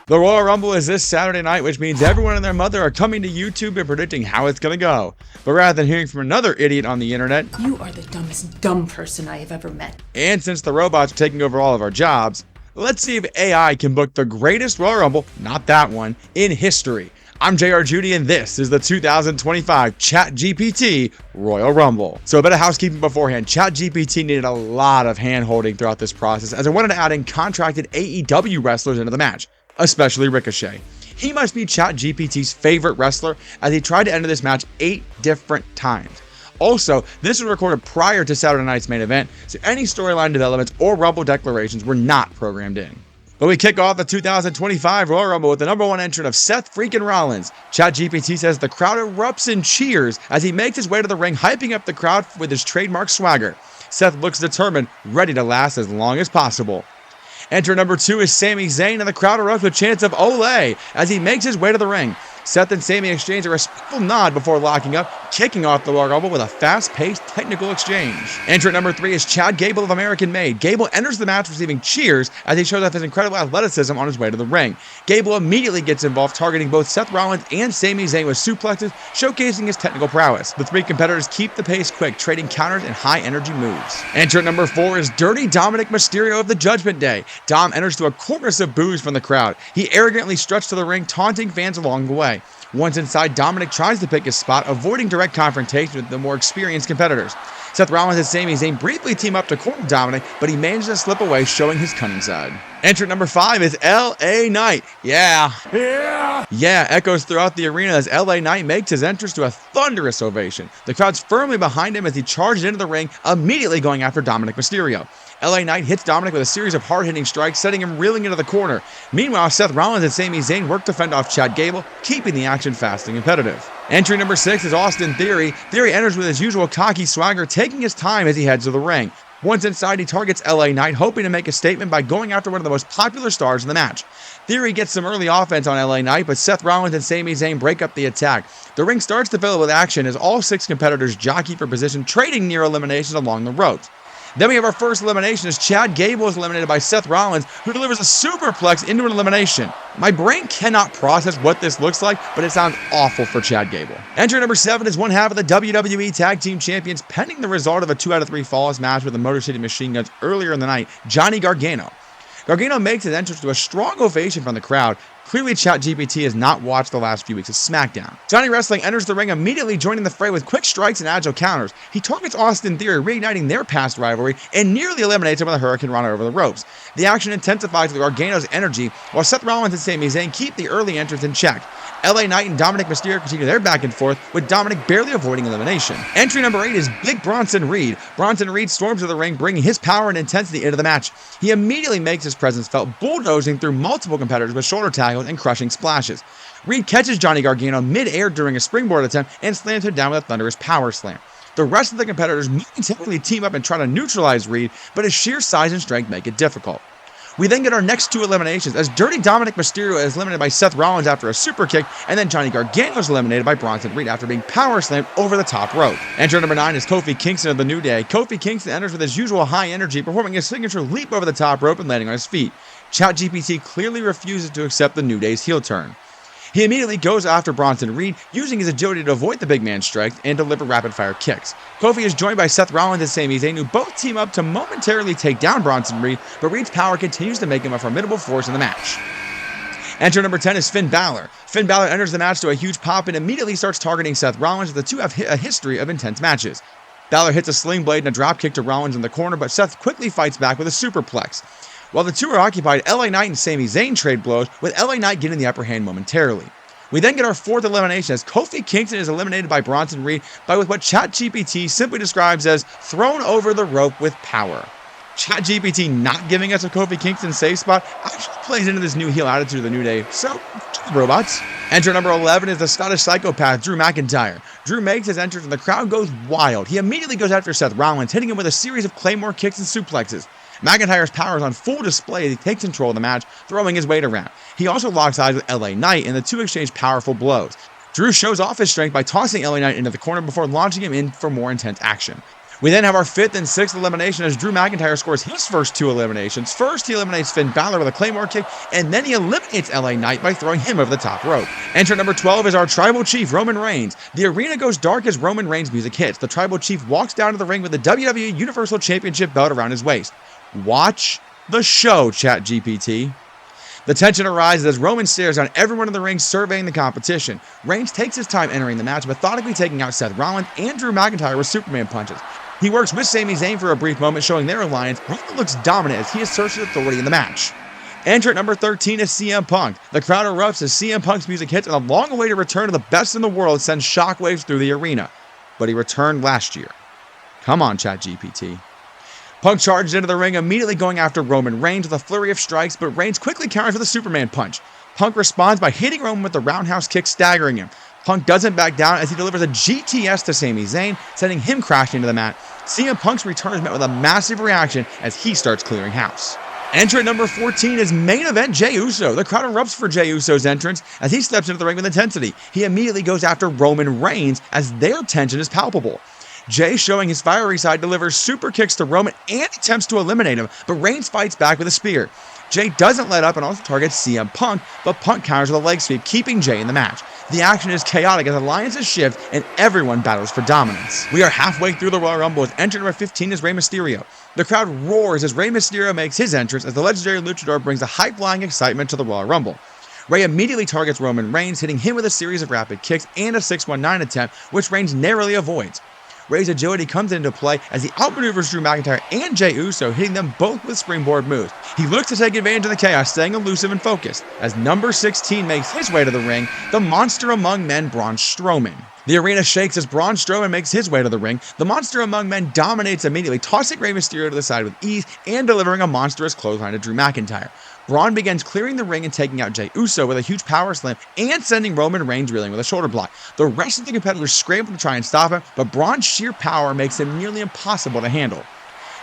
The Royal Rumble is this Saturday night, which means everyone and their mother are coming to YouTube and predicting how it's gonna go. But rather than hearing from another idiot on the internet, you are the dumbest dumb person I have ever met. And since the robots are taking over all of our jobs, let's see if AI can book the greatest Royal Rumble, not that one, in history. I'm JR Judy, and this is the 2025 ChatGPT Royal Rumble. So a bit of housekeeping beforehand. ChatGPT needed a lot of hand-holding throughout this process, as I wanted to add in contracted AEW wrestlers into the match, especially Ricochet. He must be ChatGPT's favorite wrestler, as he tried to enter this match 8 different times. Also, this was recorded prior to Saturday night's main event, so any storyline developments or Rumble declarations were not programmed in. But we kick off the 2025 Royal Rumble with the #1 entrant of Seth freaking Rollins. ChatGPT says the crowd erupts in cheers as he makes his way to the ring, hyping up the crowd with his trademark swagger. Seth looks determined, ready to last as long as possible. Entrant number 2 is Sami Zayn, and the crowd erupts with chants of Ole as he makes his way to the ring. Seth and Sami exchange a respectful nod before locking up, kicking off the Royal Rumble with a fast-paced technical exchange. Entrant number 3 is Chad Gable of American Made. Gable enters the match receiving cheers as he shows off his incredible athleticism on his way to the ring. Gable immediately gets involved, targeting both Seth Rollins and Sami Zayn with suplexes, showcasing his technical prowess. The 3 competitors keep the pace quick, trading counters and high-energy moves. Entrant number 4 is Dirty Dominic Mysterio of the Judgment Day. Dom enters to a chorus of boos from the crowd. He arrogantly struts to the ring, taunting fans along the way. Once inside, Dominic tries to pick his spot, avoiding direct confrontation with the more experienced competitors. Seth Rollins and Sami Zayn briefly team up to corner Dominic, but he manages to slip away, showing his cunning side. Entrant number 5 is LA Knight. Yeah, echoes throughout the arena as LA Knight makes his entrance to a thunderous ovation. The crowd's firmly behind him as he charges into the ring, immediately going after Dominic Mysterio. LA Knight hits Dominic with a series of hard-hitting strikes, setting him reeling into the corner. Meanwhile, Seth Rollins and Sami Zayn work to fend off Chad Gable, keeping the action fast and competitive. Entry number 6 is Austin Theory. Theory enters with his usual cocky swagger, taking his time as he heads to the ring. Once inside, he targets LA Knight, hoping to make a statement by going after one of the most popular stars in the match. Theory gets some early offense on LA Knight, but Seth Rollins and Sami Zayn break up the attack. The ring starts to fill with action as all 6 competitors jockey for position, trading near eliminations along the ropes. Then we have our first elimination as Chad Gable is eliminated by Seth Rollins, who delivers a superplex into an elimination. My brain cannot process what this looks like, but it sounds awful for Chad Gable. Entry number 7 is one half of the WWE Tag Team Champions, pending the result of a 2 out of 3 falls match with the Motor City Machine Guns earlier in the night, Johnny Gargano. Gargano makes his entrance to a strong ovation from the crowd. Clearly, ChatGPT has not watched the last few weeks of SmackDown. Johnny Wrestling enters the ring, immediately joining the fray with quick strikes and agile counters. He targets Austin Theory, reigniting their past rivalry, and nearly eliminates him with a Hurricane Rana over the ropes. The action intensifies with Gargano's energy, while Seth Rollins and Sami Zayn keep the early entrance in check. LA Knight and Dominic Mysterio continue their back and forth, with Dominic barely avoiding elimination. Entry number 8 is Big Bronson Reed. Bronson Reed storms to the ring, bringing his power and intensity into the match. He immediately makes his presence felt, bulldozing through multiple competitors with shoulder tackles and crushing splashes. Reed catches Johnny Gargano mid-air during a springboard attempt and slams him down with a thunderous power slam. The rest of the competitors momentarily team up and try to neutralize Reed, but his sheer size and strength make it difficult. We then get our next 2 eliminations as Dirty Dominic Mysterio is eliminated by Seth Rollins after a super kick, and then Johnny Gargano is eliminated by Bronson Reed after being power slammed over the top rope. Entrant number 9 is Kofi Kingston of the New Day. Kofi Kingston enters with his usual high energy, performing his signature leap over the top rope and landing on his feet. ChatGPT clearly refuses to accept the New Day's heel turn. He immediately goes after Bronson Reed, using his agility to avoid the big man's strikes and deliver rapid-fire kicks. Kofi is joined by Seth Rollins and Sami Zayn, who both team up to momentarily take down Bronson Reed, but Reed's power continues to make him a formidable force in the match. Enter number 10 is Finn Balor. Finn Balor enters the match to a huge pop and immediately starts targeting Seth Rollins, as the two have a history of intense matches. Balor hits a sling blade and a dropkick to Rollins in the corner, but Seth quickly fights back with a superplex. While the two are occupied, LA Knight and Sami Zayn trade blows, with LA Knight getting the upper hand momentarily. We then get our 4th elimination as Kofi Kingston is eliminated by Bronson Reed with what ChatGPT simply describes as thrown over the rope with power. ChatGPT not giving us a Kofi Kingston safe spot actually plays into this new heel attitude of the New Day, so robots. Enter number 11 is the Scottish psychopath Drew McIntyre. Drew makes his entrance and the crowd goes wild. He immediately goes after Seth Rollins, hitting him with a series of Claymore kicks and suplexes. McIntyre's power is on full display as he takes control of the match, throwing his weight around. He also locks eyes with LA Knight, and the two exchange powerful blows. Drew shows off his strength by tossing LA Knight into the corner before launching him in for more intense action. We then have our 5th and 6th elimination as Drew McIntyre scores his first 2 eliminations. First, he eliminates Finn Balor with a Claymore kick, and then he eliminates LA Knight by throwing him over the top rope. Entrant number 12 is our Tribal Chief, Roman Reigns. The arena goes dark as Roman Reigns' music hits. The Tribal Chief walks down to the ring with the WWE Universal Championship belt around his waist. Watch the show, ChatGPT. The tension arises as Roman stares down everyone in the ring surveying the competition. Reigns takes his time entering the match, methodically taking out Seth Rollins and Drew McIntyre with Superman punches. He works with Sami Zayn for a brief moment, showing their alliance. Roman looks dominant as he asserts his authority in the match. Entrant number 13 is CM Punk. The crowd erupts as CM Punk's music hits, and the long-awaited return of the best in the world sends shockwaves through the arena. But he returned last year. Come on, ChatGPT. Punk charges into the ring, immediately going after Roman Reigns with a flurry of strikes, but Reigns quickly counters with a Superman punch. Punk responds by hitting Roman with the roundhouse kick, staggering him. Punk doesn't back down as he delivers a GTS to Sami Zayn, sending him crashing to the mat. CM Punk's return is met with a massive reaction as he starts clearing house. Entrant number 14 is main event Jey Uso. The crowd erupts for Jey Uso's entrance as he steps into the ring with intensity. He immediately goes after Roman Reigns as their tension is palpable. Jey, showing his fiery side, delivers super kicks to Roman and attempts to eliminate him, but Reigns fights back with a spear. Jey doesn't let up and also targets CM Punk, but Punk counters with a leg sweep, keeping Jey in the match. The action is chaotic as alliances shift and everyone battles for dominance. We are halfway through the Royal Rumble as entrant number 15 is Rey Mysterio. The crowd roars as Rey Mysterio makes his entrance as the legendary luchador brings a high-flying excitement to the Royal Rumble. Rey immediately targets Roman Reigns, hitting him with a series of rapid kicks and a 619 attempt, which Reigns narrowly avoids. Rey's agility comes into play as he outmaneuvers Drew McIntyre and Jey Uso, hitting them both with springboard moves. He looks to take advantage of the chaos, staying elusive and focused. As number 16 makes his way to the ring, the monster among men, Braun Strowman. The arena shakes as Braun Strowman makes his way to the ring. The monster among men dominates immediately, tossing Rey Mysterio to the side with ease and delivering a monstrous clothesline to Drew McIntyre. Braun begins clearing the ring and taking out Jey Uso with a huge power slam and sending Roman Reigns reeling with a shoulder block. The rest of the competitors scramble to try and stop him, but Braun's sheer power makes him nearly impossible to handle.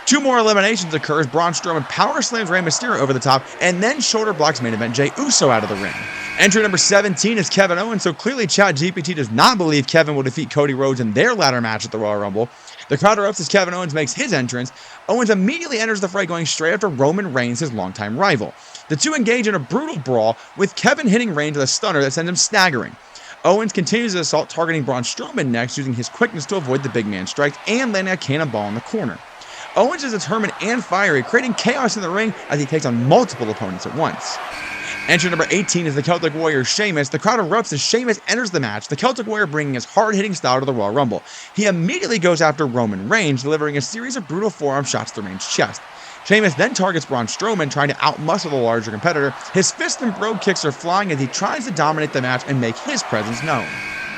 2 more eliminations occur as Braun Strowman power slams Rey Mysterio over the top and then shoulder blocks main event Jey Uso out of the ring. Entry number 17 is Kevin Owens, so clearly ChatGPT does not believe Kevin will defeat Cody Rhodes in their ladder match at the Royal Rumble. The crowd erupts as Kevin Owens makes his entrance. Owens immediately enters the fray, going straight after Roman Reigns, his longtime rival. The two engage in a brutal brawl, with Kevin hitting Reigns with a stunner that sends him staggering. Owens continues his assault, targeting Braun Strowman next, using his quickness to avoid the big man's strikes and landing a cannonball in the corner. Owens is determined and fiery, creating chaos in the ring as he takes on multiple opponents at once. Entry number 18 is the Celtic Warrior Sheamus. The crowd erupts as Sheamus enters the match, the Celtic Warrior bringing his hard-hitting style to the Royal Rumble. He immediately goes after Roman Reigns, delivering a series of brutal forearm shots to Reigns' chest. Sheamus then targets Braun Strowman, trying to outmuscle the larger competitor. His fist and brogue kicks are flying as he tries to dominate the match and make his presence known.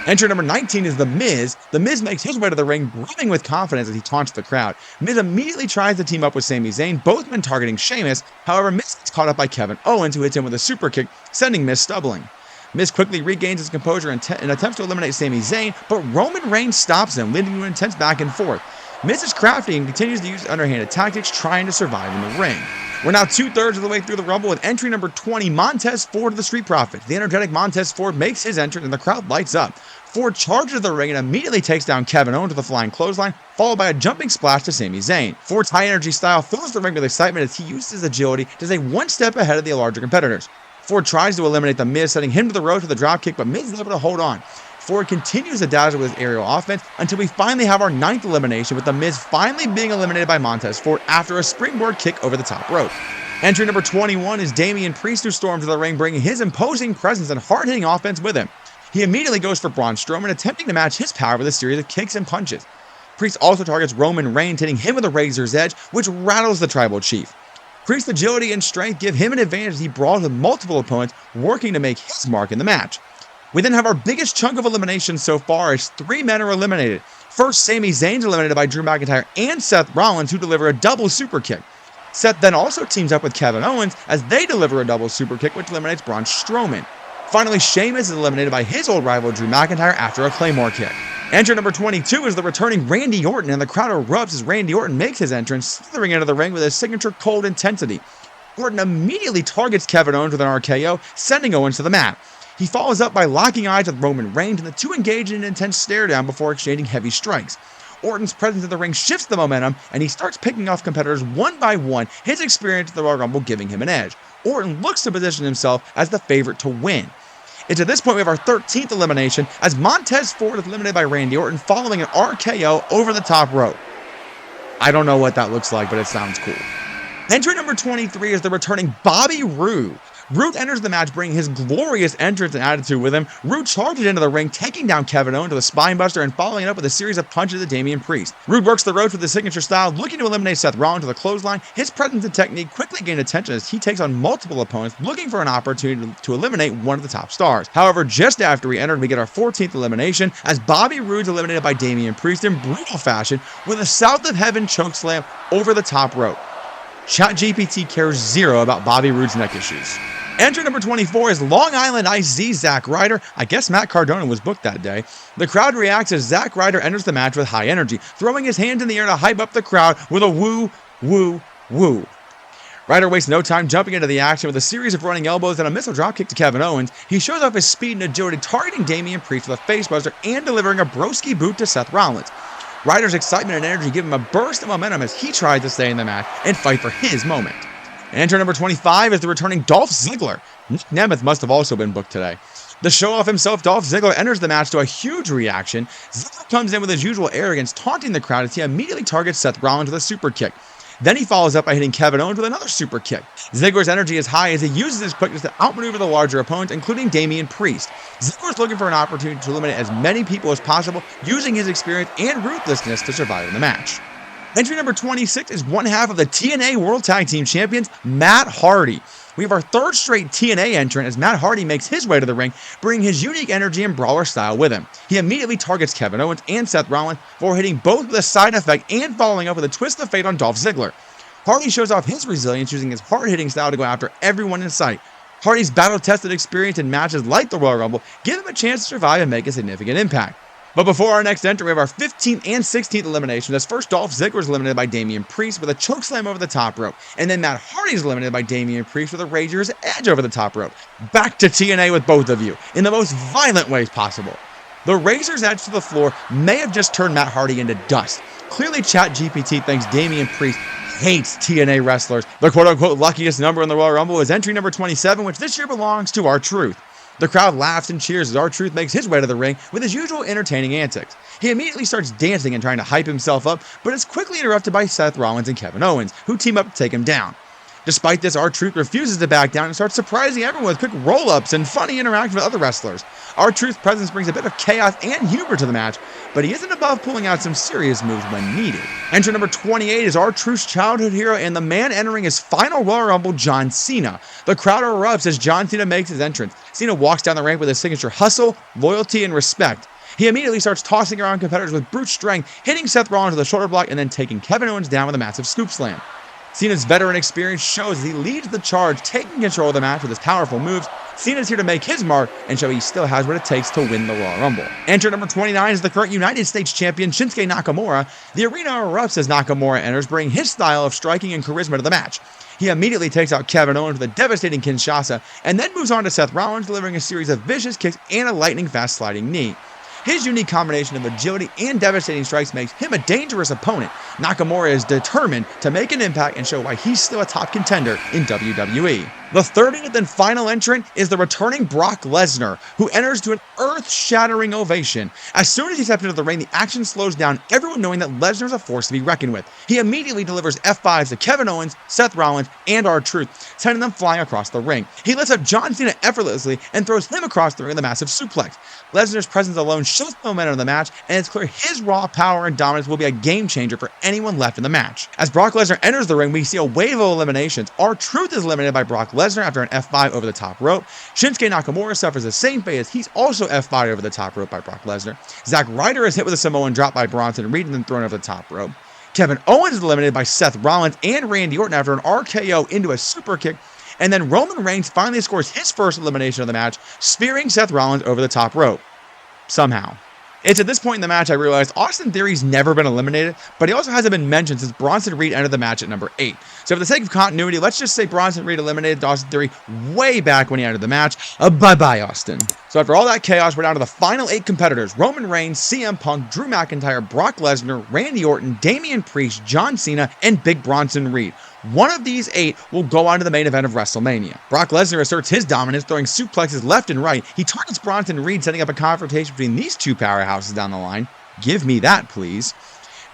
Entry number 19 is The Miz. The Miz makes his way to the ring, brimming with confidence as he taunts the crowd. Miz immediately tries to team up with Sami Zayn, both men targeting Sheamus. However, Miz gets caught up by Kevin Owens, who hits him with a super kick, sending Miz stumbling. Miz quickly regains his composure and attempts to eliminate Sami Zayn, but Roman Reigns stops him, leading to an intense back and forth. Miz is crafty and continues to use underhanded tactics, trying to survive in the ring. We're now 2/3 of the way through the Rumble with entry number 20, Montez Ford of the Street Profits. The energetic Montez Ford makes his entrance and the crowd lights up. Ford charges the ring and immediately takes down Kevin Owens with a flying clothesline, followed by a jumping splash to Sami Zayn. Ford's high-energy style fills the ring with excitement as he uses his agility to stay one step ahead of the larger competitors. Ford tries to eliminate The Miz, sending him to the ropes with a dropkick, but Miz is able to hold on. Ford continues to dazzle with his aerial offense until we finally have our 9th elimination, with The Miz finally being eliminated by Montez Ford after a springboard kick over the top rope. Entry number 21 is Damian Priest, who storms to the ring, bringing his imposing presence and hard-hitting offense with him. He immediately goes for Braun Strowman, attempting to match his power with a series of kicks and punches. Priest also targets Roman Reigns, hitting him with a razor's edge, which rattles the Tribal Chief. Priest's agility and strength give him an advantage as he brawls with multiple opponents, working to make his mark in the match. We then have our biggest chunk of eliminations so far as 3 men are eliminated. First, Sami Zayn's eliminated by Drew McIntyre and Seth Rollins, who deliver a double super kick. Seth then also teams up with Kevin Owens as they deliver a double super kick, which eliminates Braun Strowman. Finally, Sheamus is eliminated by his old rival Drew McIntyre after a Claymore kick. Entrant number 22 is the returning Randy Orton, and the crowd erupts as Randy Orton makes his entrance, slithering into the ring with his signature cold intensity. Orton immediately targets Kevin Owens with an RKO, sending Owens to the mat. He follows up by locking eyes with Roman Reigns, and the two engage in an intense stare down before exchanging heavy strikes. Orton's presence in the ring shifts the momentum, and he starts picking off competitors one by one, his experience in the Royal Rumble giving him an edge. Orton looks to position himself as the favorite to win. It's at this point we have our 13th elimination, as Montez Ford is eliminated by Randy Orton following an RKO over the top rope. I don't know what that looks like, but it sounds cool. Entry number 23 is the returning Bobby Roode. Roode enters the match bringing his glorious entrance and attitude with him. Roode charges into the ring, taking down Kevin Owens with a spinebuster and following it up with a series of punches to Damian Priest. Roode works the ropes with his signature style, looking to eliminate Seth Rollins with a clothesline. His presence and technique quickly gain attention as he takes on multiple opponents, looking for an opportunity to eliminate one of the top stars. However, just after we entered, we get our 14th elimination as Bobby Roode's eliminated by Damian Priest in brutal fashion with a South of Heaven chokeslam over the top rope. ChatGPT cares zero about Bobby Roode's neck issues. Entry number 24 is Long Island IC Zack Ryder. I guess Matt Cardona was booked that day. The crowd reacts as Zack Ryder enters the match with high energy, throwing his hands in the air to hype up the crowd with a woo, woo, woo. Ryder wastes no time jumping into the action with a series of running elbows and a missile dropkick to Kevin Owens. He shows off his speed and agility, targeting Damian Priest with a facebuster and delivering a broski boot to Seth Rollins. Ryder's excitement and energy give him a burst of momentum as he tries to stay in the match and fight for his moment. Entry number 25 is the returning Dolph Ziggler. Nick Nemeth must have also been booked today. The show-off himself, Dolph Ziggler, enters the match to a huge reaction. Ziggler comes in with his usual arrogance, taunting the crowd as he immediately targets Seth Rollins with a super kick. Then he follows up by hitting Kevin Owens with another super kick. Ziggler's energy is high as he uses his quickness to outmaneuver the larger opponents, including Damian Priest. Ziggler's looking for an opportunity to eliminate as many people as possible, using his experience and ruthlessness to survive in the match. Entry number 26 is one half of the TNA World Tag Team Champions, Matt Hardy. We have our third straight TNA entrant as Matt Hardy makes his way to the ring, bringing his unique energy and brawler style with him. He immediately targets Kevin Owens and Seth Rollins before hitting both with a side effect and following up with a twist of fate on Dolph Ziggler. Hardy shows off his resilience using his hard-hitting style to go after everyone in sight. Hardy's battle-tested experience in matches like the Royal Rumble give him a chance to survive and make a significant impact. But before our next entry, we have our 15th and 16th elimination, as first Dolph Ziggler is eliminated by Damian Priest with a chokeslam over the top rope, and then Matt Hardy is eliminated by Damian Priest with a Razor's Edge over the top rope. Back to TNA with both of you, in the most violent ways possible. The Razor's Edge to the floor may have just turned Matt Hardy into dust. Clearly ChatGPT thinks Damian Priest hates TNA wrestlers. The quote-unquote luckiest number in the Royal Rumble is entry number 27, which this year belongs to R-Truth. The crowd laughs and cheers as R-Truth makes his way to the ring with his usual entertaining antics. He immediately starts dancing and trying to hype himself up, but is quickly interrupted by Seth Rollins and Kevin Owens, who team up to take him down. Despite this, R-Truth refuses to back down and starts surprising everyone with quick roll-ups and funny interactions with other wrestlers. R-Truth's presence brings a bit of chaos and humor to the match, but he isn't above pulling out some serious moves when needed. Entry number 28 is R-Truth's childhood hero and the man entering his final Royal Rumble, John Cena. The crowd erupts as John Cena makes his entrance. Cena walks down the ramp with his signature hustle, loyalty, and respect. He immediately starts tossing around competitors with brute strength, hitting Seth Rollins with a shoulder block and then taking Kevin Owens down with a massive scoop slam. Cena's veteran experience shows as he leads the charge, taking control of the match with his powerful moves. Cena's here to make his mark and show he still has what it takes to win the Royal Rumble. Enter number 29 is the current United States champion, Shinsuke Nakamura. The arena erupts as Nakamura enters, bringing his style of striking and charisma to the match. He immediately takes out Kevin Owens with a devastating Kinshasa, and then moves on to Seth Rollins, delivering a series of vicious kicks and a lightning-fast sliding knee. His unique combination of agility and devastating strikes makes him a dangerous opponent. Nakamura is determined to make an impact and show why he's still a top contender in WWE. The 30th and final entrant is the returning Brock Lesnar, who enters to an earth-shattering ovation. As soon as he steps into the ring, the action slows down, everyone knowing that Lesnar is a force to be reckoned with. He immediately delivers F5s to Kevin Owens, Seth Rollins, and R-Truth, sending them flying across the ring. He lifts up John Cena effortlessly and throws him across the ring with a massive suplex. Lesnar's presence alone shows the momentum of the match, and it's clear his raw power and dominance will be a game changer for anyone left in the match. As Brock Lesnar enters the ring, we see a wave of eliminations. R-Truth is eliminated by Brock Lesnar after an F5 over the top rope. Shinsuke Nakamura suffers the same fate as he's also F5 over the top rope by Brock Lesnar. Zack Ryder is hit with a Samoan drop by Bronson Reed and then thrown over the top rope. Kevin Owens is eliminated by Seth Rollins and Randy Orton after an RKO into a super kick. And then Roman Reigns finally scores his first elimination of the match, spearing Seth Rollins over the top rope. Somehow. It's at this point in the match I realized Austin Theory's never been eliminated, but he also hasn't been mentioned since Bronson Reed entered the match at number 8. So for the sake of continuity, let's just say Bronson Reed eliminated Austin Theory way back when he entered the match. Bye-bye, Austin. So after all that chaos, we're down to the final 8 competitors: Roman Reigns, CM Punk, Drew McIntyre, Brock Lesnar, Randy Orton, Damian Priest, John Cena, and Big Bronson Reed. One of these 8 will go on to the main event of WrestleMania. Brock Lesnar asserts his dominance, throwing suplexes left and right. He targets Bronson Reed, setting up a confrontation between these two powerhouses down the line. Give me that, please.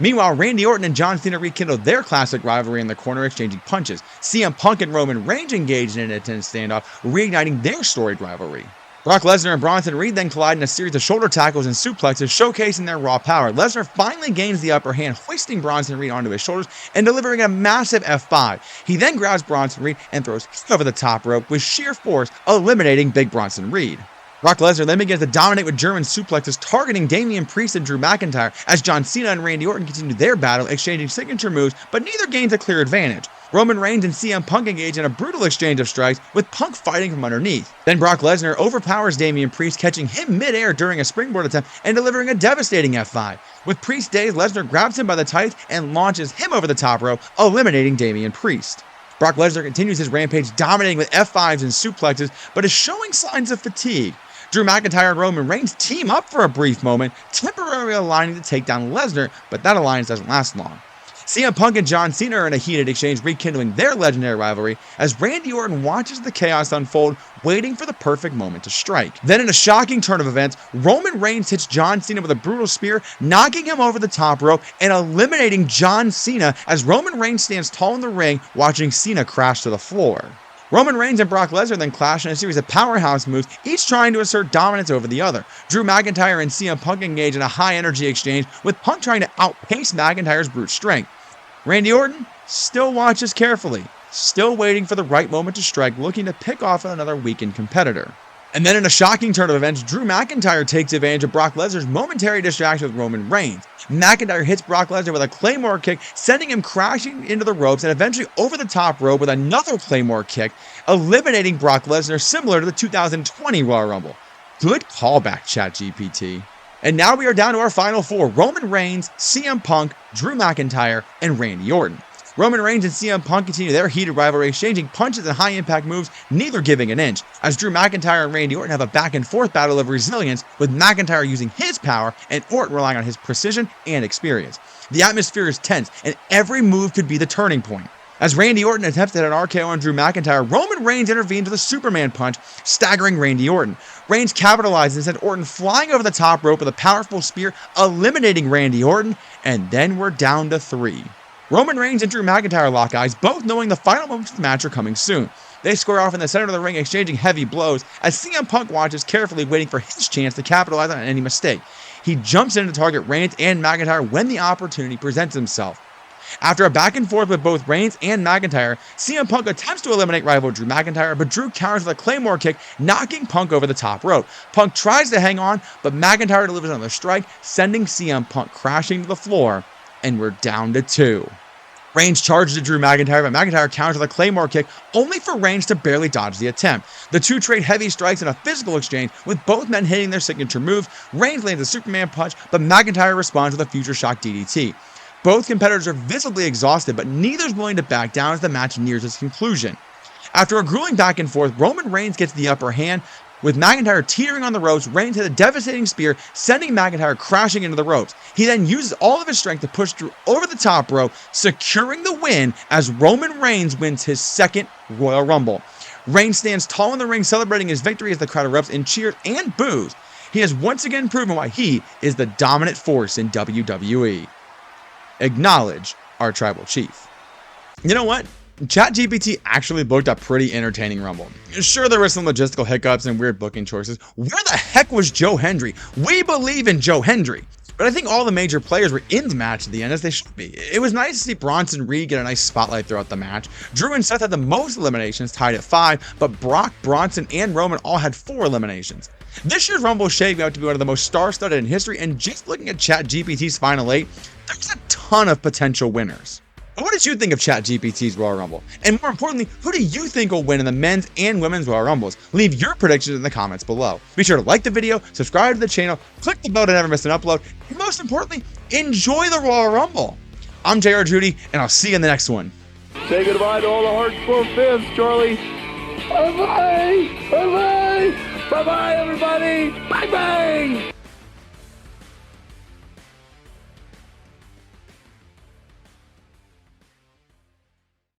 Meanwhile, Randy Orton and John Cena rekindled their classic rivalry in the corner, exchanging punches. CM Punk and Roman Reigns engaged in an intense standoff, reigniting their storied rivalry. Brock Lesnar and Bronson Reed then collide in a series of shoulder tackles and suplexes, showcasing their raw power. Lesnar finally gains the upper hand, hoisting Bronson Reed onto his shoulders and delivering a massive F5. He then grabs Bronson Reed and throws him over the top rope with sheer force, eliminating Big Bronson Reed. Brock Lesnar then begins to dominate with German suplexes, targeting Damian Priest and Drew McIntyre as John Cena and Randy Orton continue their battle, exchanging signature moves, but neither gains a clear advantage. Roman Reigns and CM Punk engage in a brutal exchange of strikes, with Punk fighting from underneath. Then Brock Lesnar overpowers Damian Priest, catching him mid-air during a springboard attempt and delivering a devastating F5. With Priest dazed, Lesnar grabs him by the tights and launches him over the top rope, eliminating Damian Priest. Brock Lesnar continues his rampage, dominating with F5s and suplexes, but is showing signs of fatigue. Drew McIntyre and Roman Reigns team up for a brief moment, temporarily aligning to take down Lesnar, but that alliance doesn't last long. CM Punk and John Cena are in a heated exchange, rekindling their legendary rivalry as Randy Orton watches the chaos unfold, waiting for the perfect moment to strike. Then in a shocking turn of events, Roman Reigns hits John Cena with a brutal spear, knocking him over the top rope and eliminating John Cena as Roman Reigns stands tall in the ring, watching Cena crash to the floor. Roman Reigns and Brock Lesnar then clash in a series of powerhouse moves, each trying to assert dominance over the other. Drew McIntyre and CM Punk engage in a high-energy exchange, with Punk trying to outpace McIntyre's brute strength. Randy Orton still watches carefully, still waiting for the right moment to strike, looking to pick off another weakened competitor. And then in a shocking turn of events, Drew McIntyre takes advantage of Brock Lesnar's momentary distraction with Roman Reigns. McIntyre hits Brock Lesnar with a Claymore kick, sending him crashing into the ropes and eventually over the top rope with another Claymore kick, eliminating Brock Lesnar, similar to the 2020 Royal Rumble. Good callback, ChatGPT. And now we are down to our final 4: Roman Reigns, CM Punk, Drew McIntyre, and Randy Orton. Roman Reigns and CM Punk continue their heated rivalry, exchanging punches and high-impact moves, neither giving an inch, as Drew McIntyre and Randy Orton have a back-and-forth battle of resilience, with McIntyre using his power and Orton relying on his precision and experience. The atmosphere is tense, and every move could be the turning point. As Randy Orton attempts to hit an RKO on Drew McIntyre, Roman Reigns intervenes with a Superman punch, staggering Randy Orton. Reigns capitalizes and sends Orton flying over the top rope with a powerful spear, eliminating Randy Orton, and then we're down to 3. Roman Reigns and Drew McIntyre lock eyes, both knowing the final moments of the match are coming soon. They square off in the center of the ring, exchanging heavy blows, as CM Punk watches carefully, waiting for his chance to capitalize on any mistake. He jumps in to target Reigns and McIntyre when the opportunity presents himself. After a back and forth with both Reigns and McIntyre, CM Punk attempts to eliminate rival Drew McIntyre, but Drew counters with a Claymore kick, knocking Punk over the top rope. Punk tries to hang on, but McIntyre delivers another strike, sending CM Punk crashing to the floor, and we're down to 2. Reigns charges at Drew McIntyre, but McIntyre counters with a Claymore kick, only for Reigns to barely dodge the attempt. The two trade heavy strikes in a physical exchange, with both men hitting their signature move. Reigns lands a Superman punch, but McIntyre responds with a Future Shock DDT. Both competitors are visibly exhausted, but neither's willing to back down as the match nears its conclusion. After a grueling back and forth, Roman Reigns gets the upper hand. With McIntyre teetering on the ropes, Reigns hit a devastating spear, sending McIntyre crashing into the ropes. He then uses all of his strength to push Drew over the top rope, securing the win as Roman Reigns wins his 2nd Royal Rumble. Reigns stands tall in the ring, celebrating his victory as the crowd erupts in cheers and boos. He has once again proven why he is the dominant force in WWE. Acknowledge our tribal chief. You know what? ChatGPT actually booked a pretty entertaining Rumble. Sure, there were some logistical hiccups and weird booking choices. Where the heck was Joe Hendry? We believe in Joe Hendry. But I think all the major players were in the match at the end, as they should be. It was nice to see Bronson Reed get a nice spotlight throughout the match. Drew and Seth had the most eliminations, tied at 5, but Brock, Bronson, and Roman all had 4 eliminations. This year's Rumble is shaping out to be one of the most star-studded in history, and just looking at ChatGPT's final 8, there's a ton of potential winners. What did you think of ChatGPT's Royal Rumble? And more importantly, who do you think will win in the men's and women's Royal Rumbles? Leave your predictions in the comments below. Be sure to like the video, subscribe to the channel, click the bell to never miss an upload, and most importantly, enjoy the Royal Rumble. I'm JR Judy, and I'll see you in the next one. Say goodbye to all the hardcore fans, Charlie. Bye-bye. Bye-bye. Bye-bye, everybody. Bye-bye.